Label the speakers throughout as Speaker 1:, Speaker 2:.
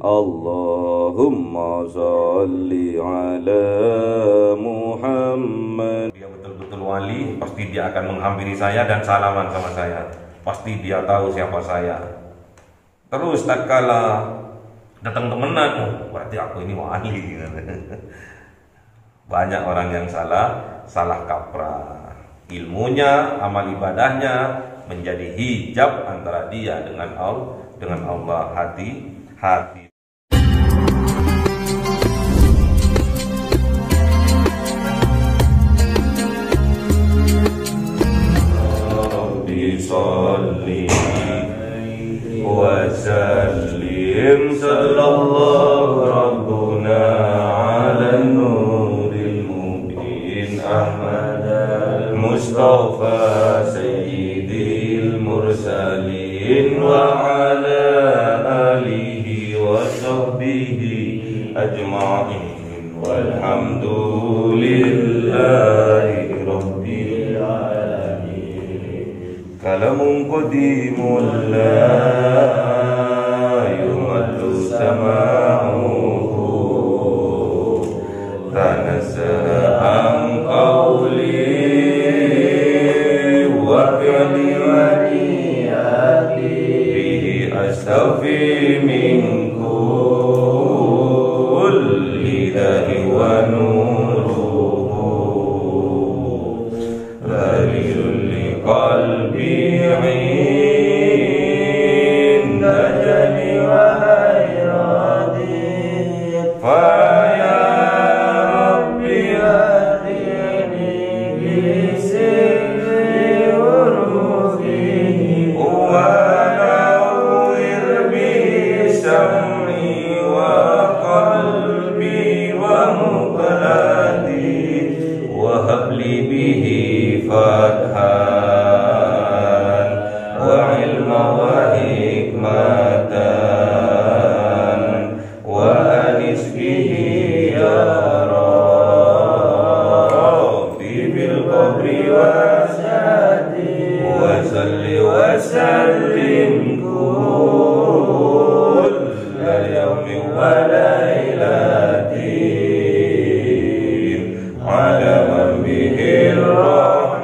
Speaker 1: Allahumma sholli ala Muhammad.
Speaker 2: Dia betul-betul wali, pasti dia akan menghampiri saya dan salaman sama saya. Pasti dia tahu siapa saya. Terus tatkala datang temenan, oh, berarti aku ini wali. Banyak orang yang salah kaprah. Ilmunya, amal ibadahnya menjadi hijab antara dia dengan Allah, hati. Rabbi sholli wa sallim sallallahu rabbuna ala nuril mubin Ahmad al-Mustafa sayyidil mursalin wa ala alihi wa sahbihi ajma'in walhamdulillahi rabbil alamin. Kalamun qadimun la yumaddu sama'uhu tanazzahan qawli wa fi'li bihi astaghfi min kulli da'i wa nuruhu ghalilun li qalbi inda jali wa hayrati fa ya rabbi hadini bi sirri uruhi wa nawwir bi sam'i wa qalbi wa muqladi wa habli bihi fathan wa ilma wa hikmatan wa anis bihi ya Rabbi bil qabri wa sadi wa salli wa sallim kulla yawmin wa laylatin ala man bihi rahmanu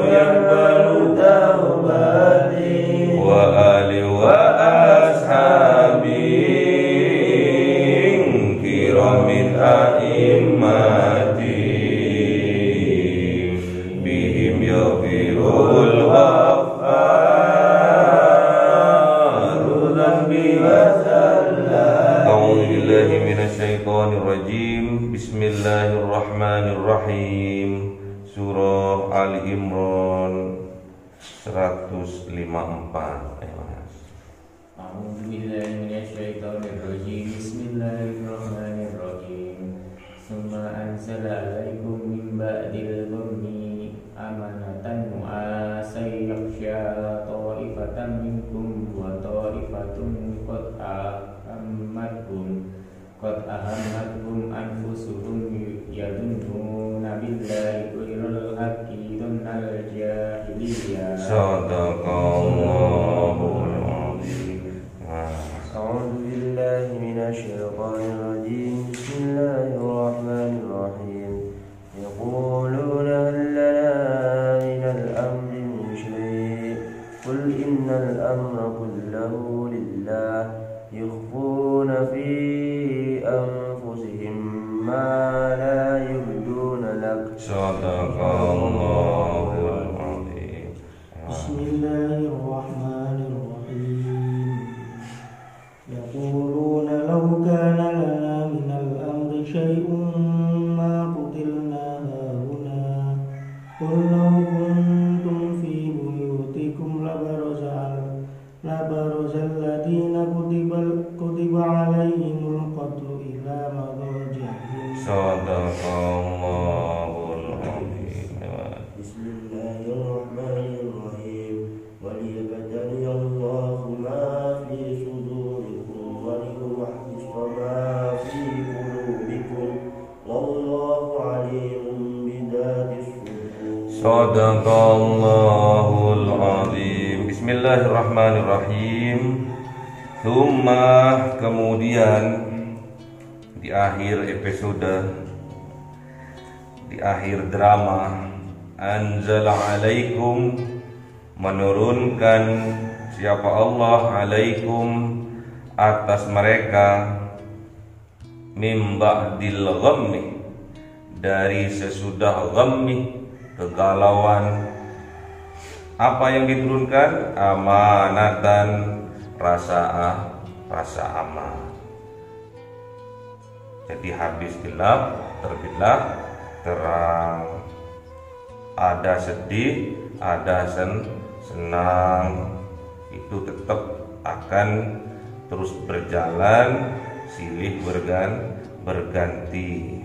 Speaker 2: yaqbalu tawbati wa ali wa ashabi kiramin a'immati bihim yaghfirul ghaffar dhanbi wa sallam. A'udzu billahi minasyaitonir rajim. Bismillahirrahmanirrahim. Surah Ali Imran 154. Ayo Mas.
Speaker 3: A'udzu billahi minasyaitonir rajim. Bismillahirrahmanirrahim. Summa anzala 'alaikum min ba'dil ghammi amanatan nu'asan yakhsha ta'ifatan minkum wa ta'ifatun qad ahammathum anfusuhum yadunnuna billahi qulil haqqi dunnal jahiliyah.
Speaker 2: Sadaqallahul azim.
Speaker 4: أعوذ بالله من الشيطان الرجيم بسم الله الرحمن الرحيم يقولون هل لنا من الأمر من شيء قل إن الأمر كله لله يخفون في أنفسهم ما لا يبدون لك
Speaker 2: Sadaqallahul azim.
Speaker 5: بسم الله الرحمن الرحيم يقولون لو كان لنا من الأمر شيء ما قتلنا هاهنا قل لو كنتم في بيوتكم لبرز الذين كتب عليهم القتل إلى مضاجعهم.
Speaker 2: Sadaqallahul azim.
Speaker 4: بسم الله الرحمن الرحيم وليبتلي الله ما في صدوركم وليمحص ما في قلوبكم والله عليم بذات الصدور.
Speaker 2: Sadaqallahul azim. Bismillahirrahmanirrahim. Bismillahirrahmanirrahim. Kemudian di akhir episode, di akhir drama, anzala alaikum, menurunkan siapa Allah alaikum atas mereka, mim ba'dil ghammi, dari sesudah ghammi, kegalauan. Apa yang diturunkan? Amanatan, rasa aman. Jadi habis gelap terbitlah terang. Ada sedih, ada senang, itu tetap akan terus berjalan, silih berganti.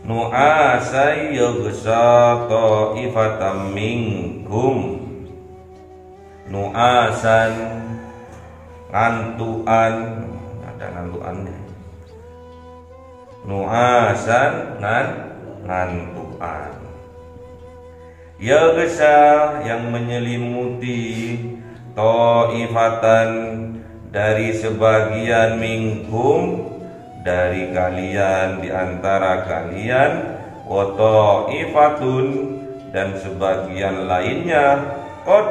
Speaker 2: Nu'asai yaghsha ta'ifatam minkum. Nu'asan, ngantuan, ada ngantuannya. Nu'asan, ngantuan. Yaghsha, yang menyelimuti, ta'ifatan, dari sebagian, minkum, dari kalian, di antara kalian, wa ta'ifatun, dan sebagian lainnya, qad,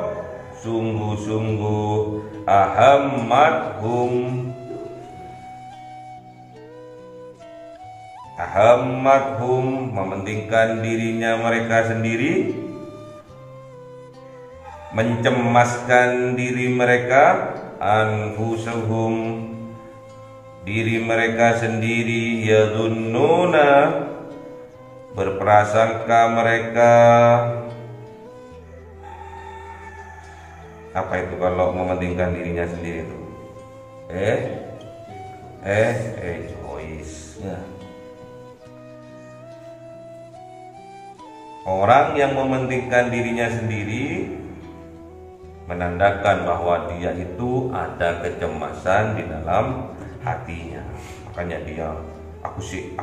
Speaker 2: sungguh-sungguh, ahammathum, mementingkan dirinya mereka sendiri, mencemaskan diri mereka, anfusuhum, diri mereka sendiri, yadhunnuna, berprasangka mereka. Apa itu kalau mementingkan dirinya sendiri itu? Egois. Ya. Orang yang mementingkan dirinya sendiri menandakan bahwa dia itu ada kecemasan di dalam hatinya. Makanya dia aku sih,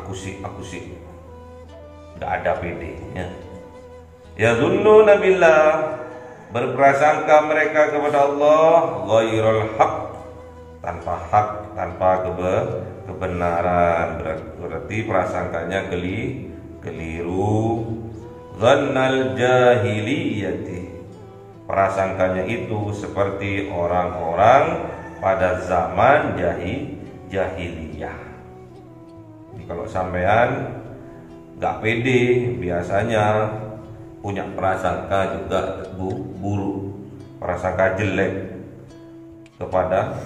Speaker 2: nggak ada PD-nya. Yadhunnuna billah, berprasangka mereka kepada Allah, ghairul haq, tanpa hak, tanpa kebenaran. Berarti prasangkanya keliru. Dhannal jahiliyati, prasangkanya itu seperti orang-orang pada zaman jahiliyah. Jadi kalau sampean nggak pede, biasanya punya prasangka juga buruk, prasangka jelek kepada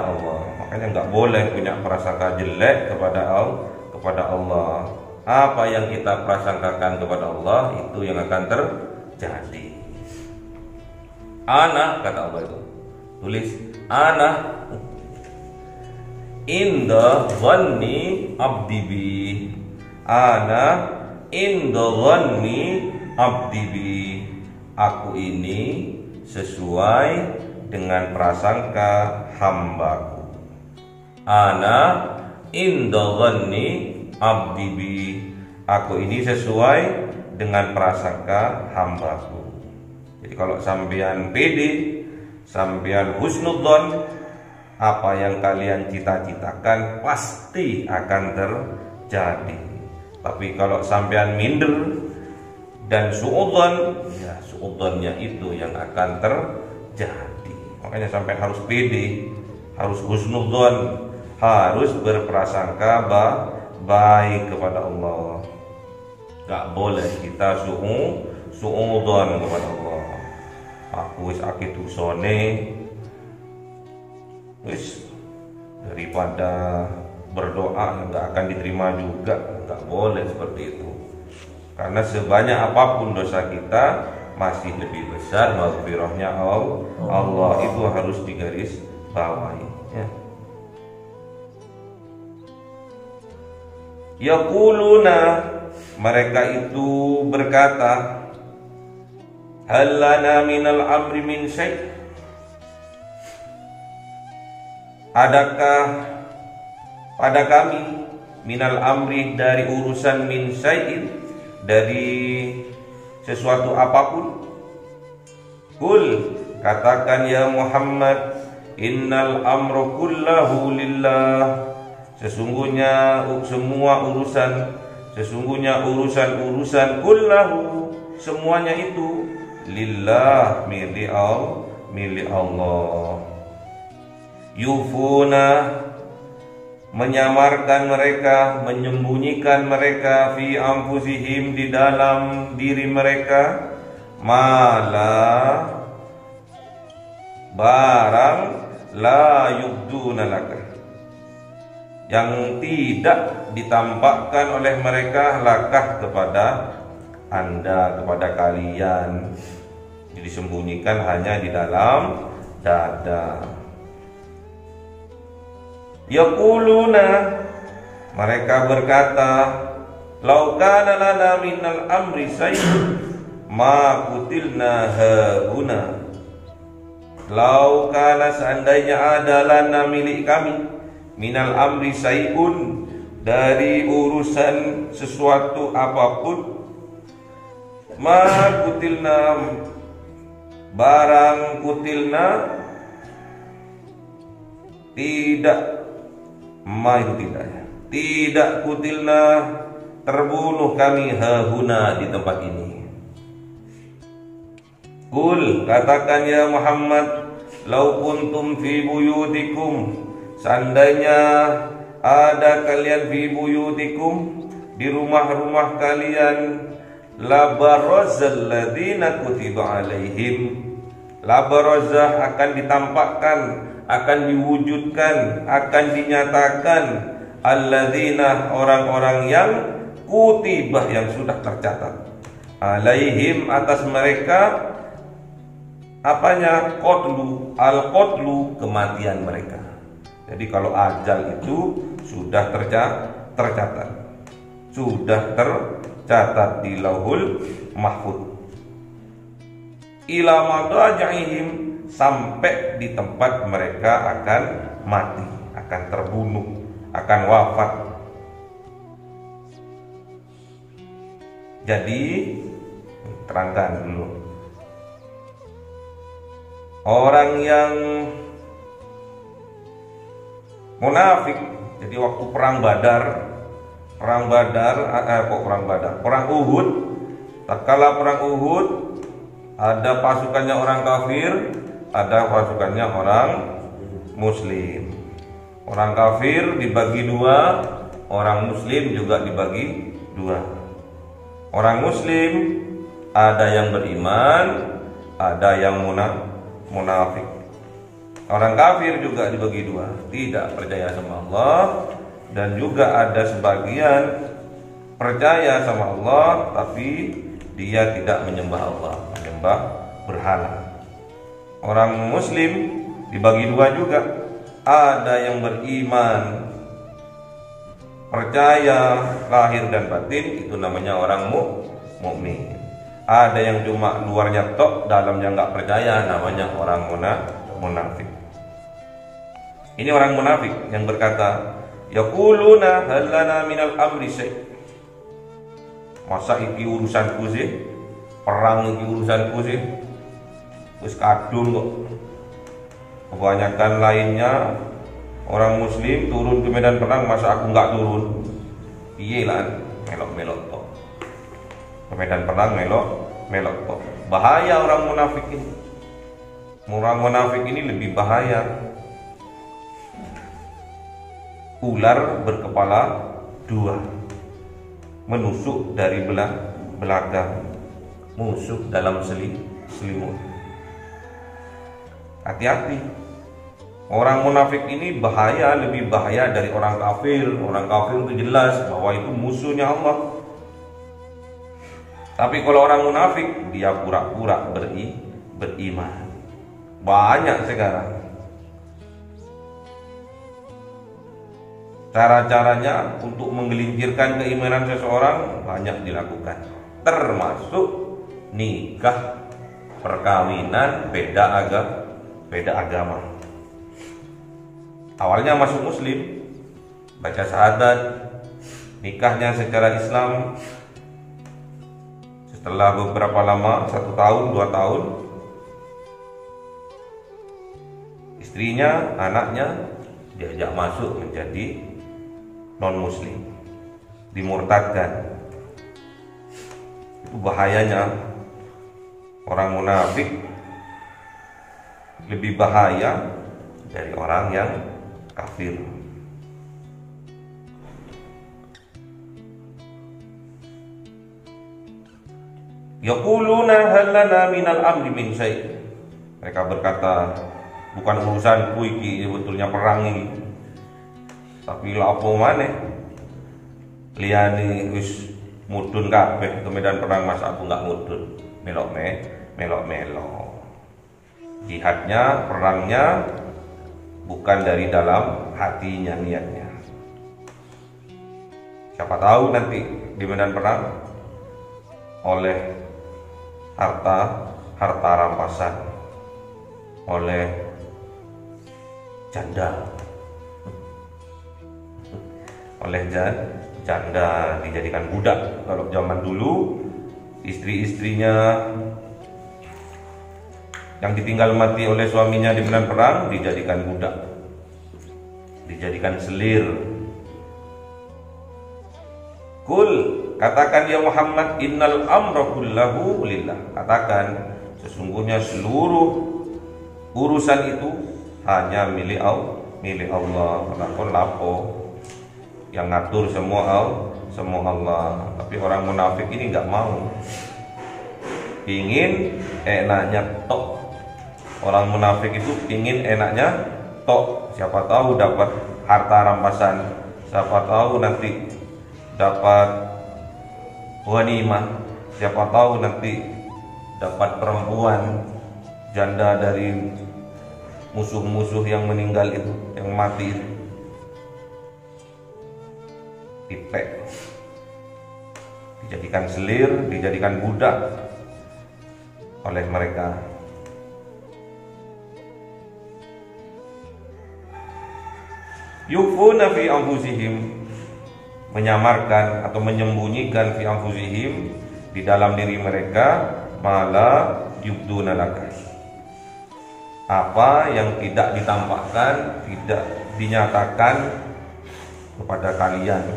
Speaker 2: Allah. Makanya nggak boleh punya prasangka jelek kepada Allah. Apa yang kita prasangkakan kepada Allah itu yang akan terjadi. Ana, kata Allah itu, tulis ana inda dhanni abdi bi. Ana inda dhanni abdi bi. Aku ini sesuai dengan prasangka hambaku. Ana inda dhanni abdi bi. Aku ini sesuai dengan prasangka hambaku. Jadi kalau sampean pede, sampean husnudzon, apa yang kalian cita-citakan pasti akan terjadi. Tapi kalau sampean minder dan suudzon, ya suudzonnya itu yang akan terjadi. Makanya sampean harus pede, harus husnudzon, harus berprasangka baik kepada Allah. Gak boleh kita suudzon kepada Allah. Aku wis akeh dosane, wis daripada berdoa yang gak akan diterima juga. Gak boleh seperti itu. Karena sebanyak apapun dosa kita, masih lebih besar maghfirahnya Allah. Itu harus digaris bawahi, ya. Yaquluna, mereka itu berkata, hal lana minal amri min syai', adakah pada kami minal amri, dari urusan, min syai'in, dari sesuatu apapun. Kul, katakan ya Muhammad, innal amru kullahu lillah, sesungguhnya urusan kullahu, semuanya itu lillah, milik Allah. Yufuna, menyamarkan mereka, menyembunyikan mereka, fi anfusihim, di dalam diri mereka, mala, barang, la yubduna laka, yang tidak ditampakkan oleh mereka, lakah, kepada Anda, kepada kalian. Disembunyikan hanya di dalam dada. Yaquluna, mereka berkata, lau kana lana minal amri syai'un ma qutilna hauna. Lau kana, seandainya ada lana, milik kami, minal amri syai'un, dari urusan sesuatu apapun, ma kutilna, barang kutilna, tidak, ma itu tidak ya, tidak kutilna, terbunuh kami, hahuna, di tempat ini. Qul, katakan ya Muhammad, lau kuntum fi buyutikum, seandainya ada kalian fi buyutikum, di rumah-rumah kalian, la barazal ladzina kutiba alaihim, la barazah, akan ditampakkan, akan diwujudkan, akan dinyatakan, alladzina, orang-orang yang kutibah, yang sudah tercatat, alaihim, atas mereka, apanya? Qatlu, al-qatlu, kematian mereka. Jadi kalau ajal itu sudah tercatat, sudah tercatat di Lauhul Mahfuz. Ila madajihim, sampai di tempat mereka akan mati, akan terbunuh, akan wafat. Jadi terangkan dulu, orang yang munafik, jadi waktu perang Uhud, tatkala perang Uhud, ada pasukannya orang kafir, ada pasukannya orang muslim. Orang kafir dibagi dua, orang muslim juga dibagi dua. Orang muslim ada yang beriman, ada yang munafik. Orang kafir juga dibagi dua, tidak percaya sama Allah, dan juga ada sebagian percaya sama Allah tapi dia tidak menyembah Allah, menyembah berhala. Orang muslim dibagi dua juga, ada yang beriman, percaya lahir dan batin, itu namanya orang mukmin. Ada yang cuma luarnya tok, dalamnya nggak percaya, namanya orang munafik. Ini orang munafik yang berkata, yaquluna hal lana minal amri syai'. Masa iki urusanku sih? Perang iki urusanku sih? Wis kadung kok. Kebanyakan lainnya orang muslim turun ke medan perang, masa aku nggak turun? Piye lah, melok-melok tok. Ke medan perang melok tok. Bahaya orang munafik ini. Orang munafik ini lebih bahaya. Ular berkepala dua, menusuk dari belakang, musuh dalam selimut. Hati-hati. Orang munafik ini bahaya, lebih bahaya dari orang kafir. Orang kafir itu jelas bahwa itu musuhnya Allah. Tapi kalau orang munafik, dia pura-pura beriman. Banyak sekarang cara-caranya untuk menggelincirkan keimanan seseorang, banyak dilakukan, termasuk nikah, perkawinan beda agama. Awalnya masuk muslim, baca syahadat, nikahnya secara Islam. Setelah beberapa lama, 1 tahun, 2 tahun, istrinya, anaknya diajak masuk menjadi non-muslim, dimurtadkan. Itu bahayanya orang munafik, lebih bahaya dari orang yang kafir. Yaquluna hal lana minal amri min syai'. Mereka berkata, bukan urusanku iki sebetulnya perang ini. Tapi lapo maneh liyane wis mudhun kabeh ke medan perang, masa aku enggak mudhun. Melok-melok. Jihadnya, perangnya bukan dari dalam hatinya niatnya. Siapa tahu nanti di medan perang oleh harta rampasan, oleh janda, oleh janda dijadikan budak. Kalau zaman dulu istri-istrinya yang ditinggal mati oleh suaminya di medan perang dijadikan budak, dijadikan selir. Kul, katakan ya Muhammad, innal amra kullahu lillah. Katakan sesungguhnya seluruh urusan itu hanya milik Allah. Lakon lapo yang ngatur semua Allah. Tapi orang munafik ini nggak mau, ingin enaknya tok. Orang munafik itu ingin enaknya tok. Siapa tahu dapat harta rampasan, siapa tahu nanti dapat ghanimah, siapa tahu nanti dapat perempuan janda dari musuh-musuh yang meninggal itu, yang mati itu. Dipek, dijadikan selir, dijadikan budak oleh mereka. Yufuna fi anfusihim, menyamarkan atau menyembunyikan fi anfusihim, di dalam diri mereka, mala yubduna laka, apa yang tidak ditampakkan, tidak dinyatakan kepada kalian.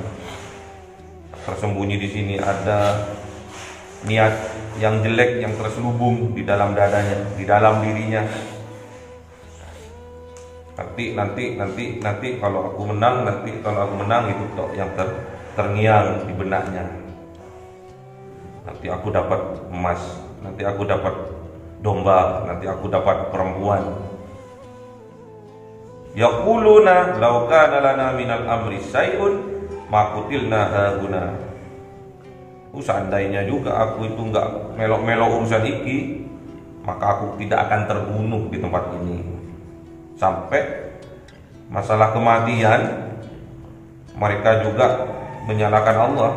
Speaker 2: Tersembunyi di sini ada niat yang jelek yang terselubung di dalam dadanya, di dalam dirinya. Nanti kalau aku menang, itu tok yang terngiang di benaknya. Nanti aku dapat emas, nanti aku dapat domba, nanti aku dapat perempuan. Yaquluna law kana lana minal amri syai'un ma qutilna hahuna. Seandainya juga aku itu enggak melok-melok urusan iki, maka aku tidak akan terbunuh di tempat ini. Sampai masalah kematian, mereka juga menyalahkan Allah.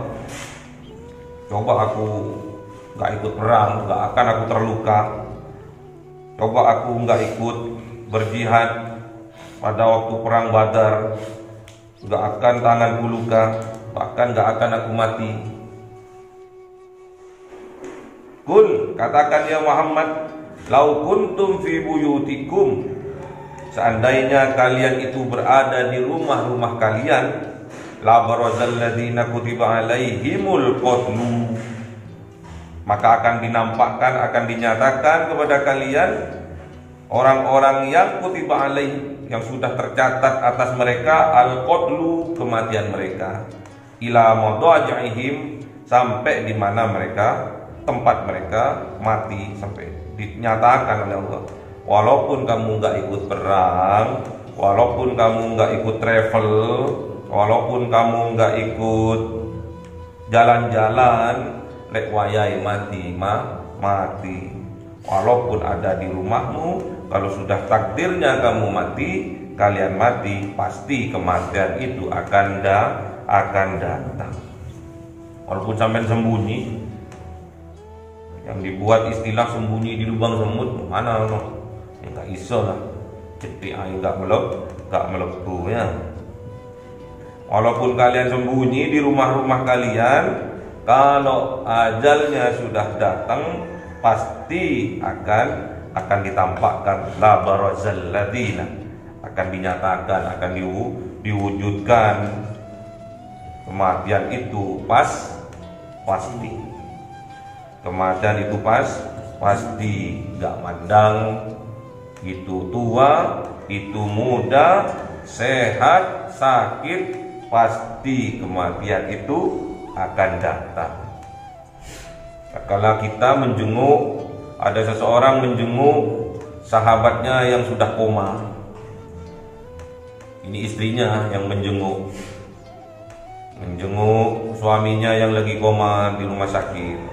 Speaker 2: Coba aku enggak ikut perang, enggak akan aku terluka. Coba aku enggak ikut berjihad pada waktu perang Badar, enggak akan tanganku luka, bahkan enggak akan aku mati. Kul, katakan ya Muhammad, lau kuntum fi buyutikum, seandainya kalian itu berada di rumah-rumah kalian, la barazal ladzina kutiba alaihimul qatlu, maka akan dinampakkan, akan dinyatakan kepada kalian orang-orang yang kutiba alaih, yang sudah tercatat atas mereka al-qatlu, kematian mereka, ila madajihim, sampai di mana mereka, tempat mereka mati, sampai dinyatakan oleh Allah. Walaupun kamu nggak ikut perang, walaupun kamu nggak ikut travel, walaupun kamu nggak ikut jalan-jalan, lek wayai mati mati. Walaupun ada di rumahmu, kalau sudah takdirnya kamu mati, kalian mati, pasti kematian itu akan datang. Walaupun sampai sembunyi, yang dibuat istilah sembunyi di lubang semut, mana no? Enggak iso lah, cepi air enggak melebu ya. Walaupun kalian sembunyi di rumah-rumah kalian, kalau ajalnya sudah datang, pasti akan ditampakkan la barazal ladina akan dinyatakan, akan diwujudkan. Kematian itu pasti. Kematian itu pasti. Gak mandang itu tua, itu muda, sehat, sakit, pasti kematian itu akan datang. Kalau kita menjenguk, ada seseorang menjenguk sahabatnya yang sudah koma. Ini istrinya yang menjenguk suaminya yang lagi koma di rumah sakit.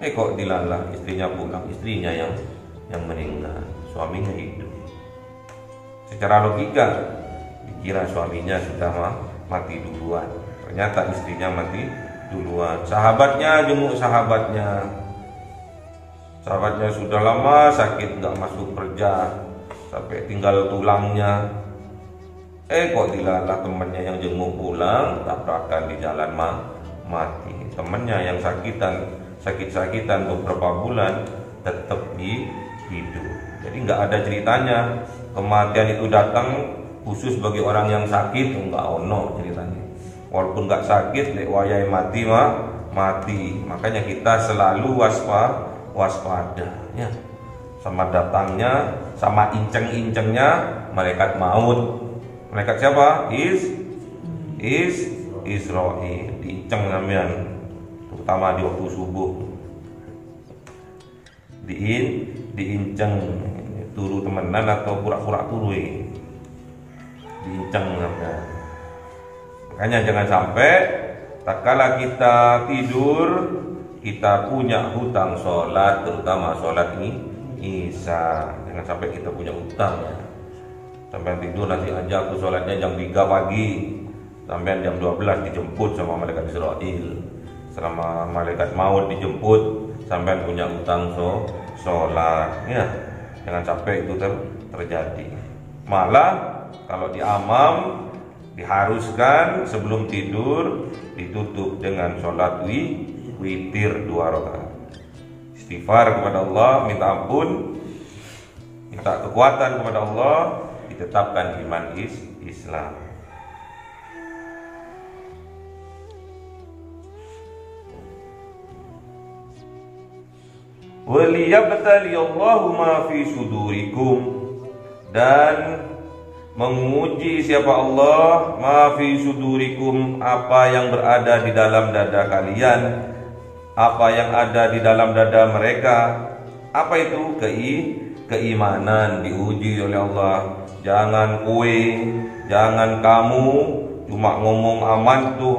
Speaker 2: Kok dilalah istrinya pulang, istrinya yang meninggal, suaminya hidup. Secara logika dikira suaminya sudah mati duluan, ternyata istrinya mati duluan. Sahabatnya jenguk sahabatnya sudah lama sakit, gak masuk kerja, sampai tinggal tulangnya. Kok dilalah temannya yang jenguk pulang, tabrakan di jalan mati. Temannya yang sakit-sakitan beberapa bulan tetap hidup. Jadi nggak ada ceritanya kematian itu datang khusus bagi orang yang sakit, nggak ono ceritanya. Walaupun nggak sakit, lek wayai mati mati. Makanya kita selalu waspada ya, sama datangnya, sama inceng-incengnya malaikat maut. Malaikat siapa? Israel. Diinceng sampean, terutama di waktu subuh. Diinceng, turu temenan atau pura-pura turu. Diinceng sampean. Makanya jangan sampai tatkala kita tidur kita punya hutang sholat, terutama sholat Isya. Jangan sampai kita punya hutang ya. Sampai tidur nanti aja aku sholatnya jam 3 pagi, sampai jam 12 dijemput sama malaikat Israel, selama malaikat maut dijemput, sampai punya hutang sholat ya. Jangan sampai itu terjadi. Malah kalau diamam diharuskan sebelum tidur ditutup dengan sholat witir 2 rakaat. Istighfar kepada Allah, minta ampun, minta kekuatan kepada Allah, ditetapkan iman Islam. Waliyabtaliyallahu ma fi sudurikum, dan menguji siapa Allah ma fi sudurikum, apa yang berada di dalam dada kalian, apa yang ada di dalam dada mereka. Apa itu? Keimanan diuji oleh Allah. Jangan jangan kamu cuma ngomong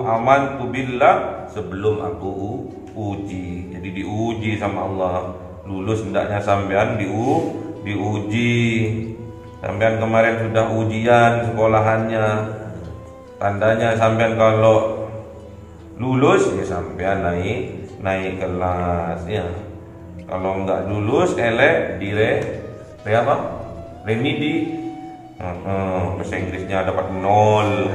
Speaker 2: amantu billah sebelum aku uji. Jadi diuji sama Allah. Lulus hendaknya sampean diuji. Sampean kemarin sudah ujian sekolahannya. Tandanya sampean kalau lulus ya sampean naik kelas ya. Kalau enggak lulus elek remedi. Bahasa Inggrisnya dapat 0.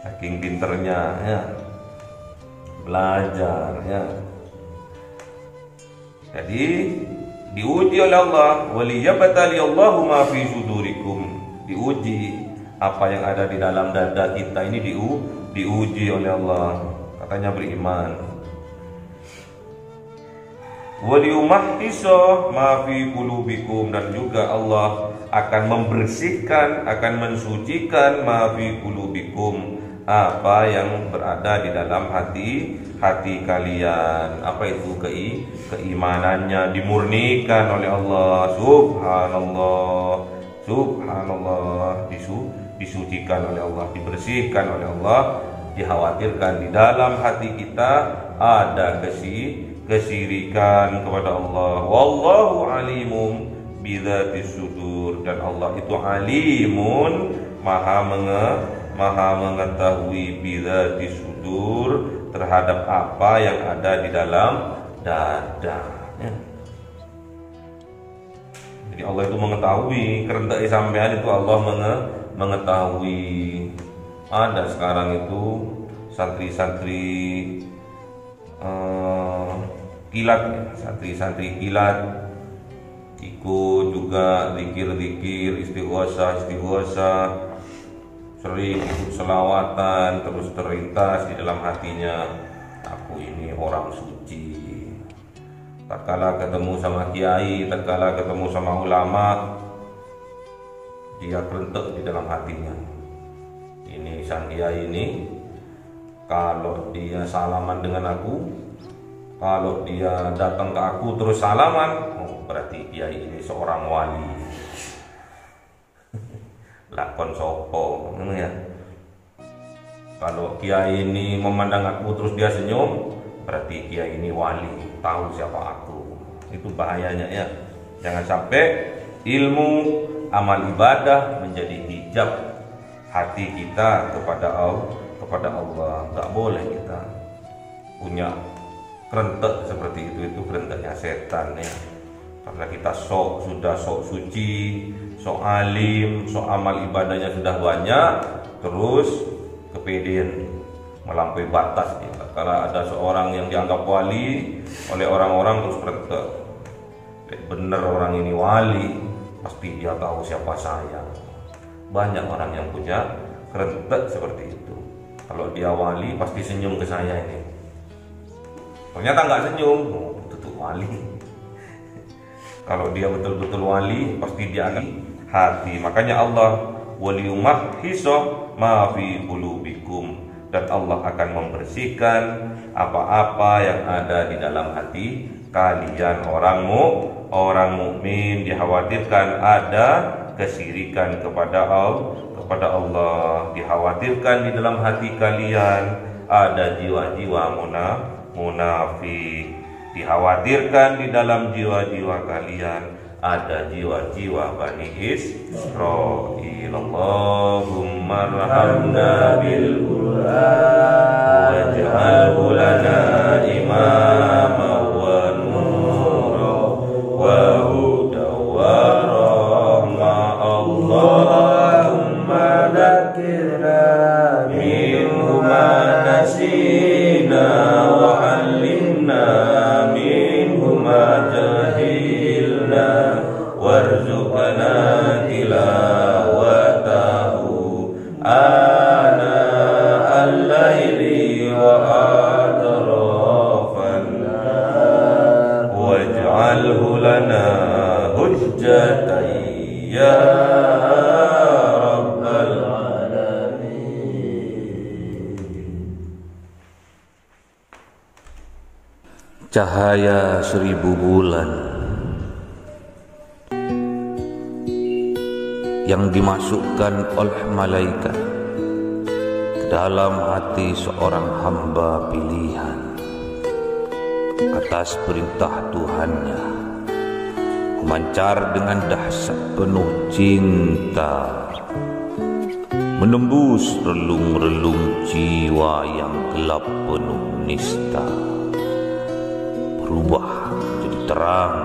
Speaker 2: Saking pinternya ya. Belajar ya. Jadi diuji oleh Allah. Waliyabtaliyallahu ma fi sudurikum. Diuji apa yang ada di dalam dada kita ini, diuji oleh Allah. Katanya beriman. Waliyumahhisa ma fi qulubikum, dan juga Allah akan membersihkan, akan mensucikan ma fi qulubikum, apa yang berada di dalam hati kalian. Apa itu? Keimanannya dimurnikan oleh Allah. Subhanallah, disucikan oleh Allah, dibersihkan oleh Allah. Dikhawatirkan di dalam hati kita ada kesirikan kepada Allah. Wallahu alimun bidzatis sudur, dan Allah itu alimun, maha mengetahui bidzatis sudur, terhadap apa yang ada di dalam dada ya. Jadi Allah itu mengetahui kerendak sampean itu, Allah mengetahui. Ada sekarang itu santri-santri kilat, santri-santri kilat ikut juga zikir-zikir, istighosa, sering ikut selawatan, terus terlintas di dalam hatinya, aku ini orang suci. Tatkala ketemu sama kiai, tatkala ketemu sama ulama, dia kerentek di dalam hatinya. Ini sang kiai ini, kalau dia salaman dengan aku, kalau dia datang ke aku terus salaman, oh, berarti kiai ini seorang wali. Lakon sopo, ya. Kalau kiai ini memandang aku terus dia senyum, berarti kiai ini wali, tahu siapa aku. Itu bahayanya ya. Jangan sampai ilmu, amal ibadah menjadi hijab hati kita kepada Allah. Nggak boleh kita punya kerentek seperti itu kerenteknya setan ya. Karena kita sudah sok suci, sok alim, sok amal ibadahnya sudah banyak, terus kepedean melampaui batas ya. Kalau ada seorang yang dianggap wali oleh orang-orang terus kerentek, bener orang ini wali, pasti dia tahu siapa saya. Banyak orang yang punya kerentek seperti itu. Kalau dia wali pasti senyum ke saya ini. Ternyata nggak senyum, oh, betul wali. Kalau dia betul-betul wali, pasti dia akan hati. Makanya Allah waliyumahhiso ma fi qulubikum, dan Allah akan membersihkan apa-apa yang ada di dalam hati kalian. Orang mukmin dikhawatirkan ada kesyirikan kepada Allah, dikhawatirkan di dalam hati kalian ada jiwa-jiwa munafik, dikhawatirkan di dalam jiwa-jiwa kalian ada jiwa-jiwa Bani Israil. Allahumma arhamna bil Qur'an waj'alhu lana imama wa nura wa huda wa rahma. Allahumma dzakirna minhu ma nasina wa 'allimna minhu ma jahilna warzuqna tilawatahu ana al-laili wa atrafan waj'alhu lana hujjatan ya rabbal alamin.
Speaker 1: Cahaya 1000 bulan yang dimasukkan oleh malaikat ke dalam hati seorang hamba pilihan atas perintah Tuhannya, memancar dengan dahsyat penuh cinta, menembus relung-relung jiwa yang gelap penuh nista, berubah menjadi terang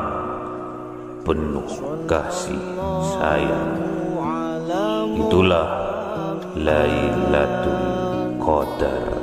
Speaker 1: penuh kasih sayang. Itulah Lailatul Qadar.